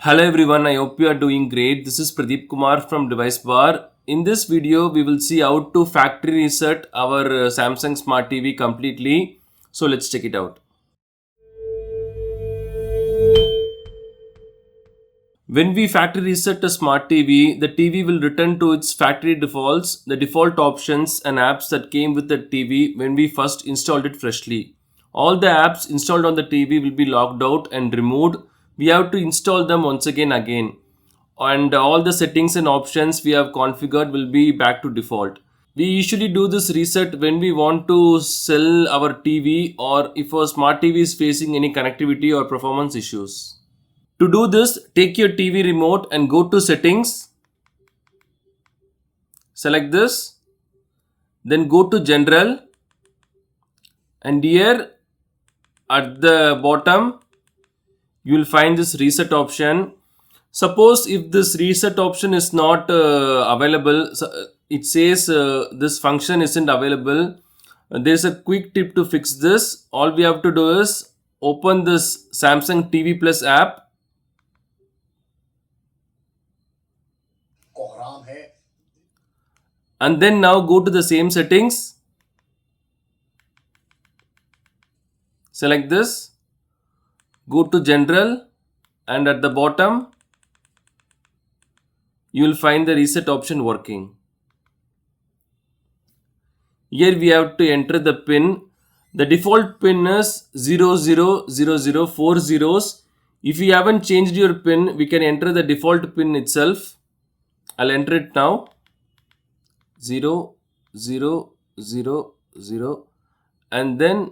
Hello everyone, I hope you are doing great. This is Pradeep Kumar from DeviceBAR. In this video, we will see how to factory reset our Samsung Smart TV completely. So let's check it out. When we factory reset a Smart TV, the TV will return to its factory defaults, the default options and apps that came with the TV when we first installed it freshly. All the apps installed on the TV will be logged out and removed. We have to install them once again. And all the settings and options we have configured will be back to default. We usually do this reset when we want to sell our TV or if our smart TV is facing any connectivity or performance issues. To do this, take your TV remote and go to settings, select this, then go to general, and here at the bottom you will find this reset option. Suppose if this reset option is not available, it says this function isn't available. There's a quick tip to fix this. All we have to do is open this Samsung TV Plus app. And then now go to the same settings, select this, go to general, and at the bottom you will find the reset option working. Here we have to enter the pin. The default pin is 0000 4 zeros. If you haven't changed your pin, we can enter the default pin itself. I'll enter it now. 0000, and then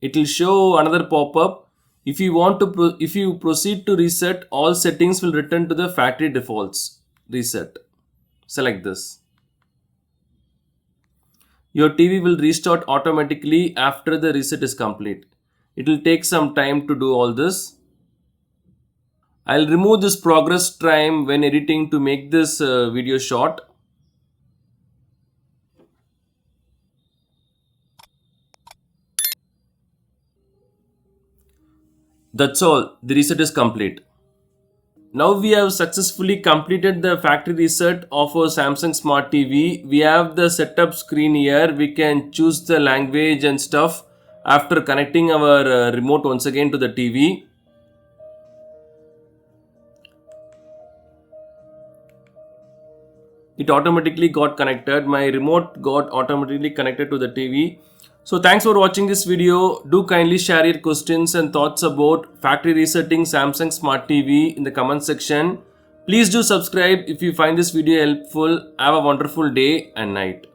it will show another pop-up. If you proceed to reset, all settings will return to the factory defaults. Reset. Select this. Your TV will restart automatically after the reset is complete. It will take some time to do all this. I'll remove this progress time when editing to make this video short. That's all, the reset is complete. Now we have successfully completed the factory reset of our Samsung Smart TV. We have the setup screen here. We can choose the language and stuff after connecting our remote once again to the TV. It automatically got connected. My remote got automatically connected to the TV. So thanks for watching this video. Do kindly share your questions and thoughts about factory resetting Samsung Smart TV in the comment section. Please do subscribe if you find this video helpful. Have a wonderful day and night.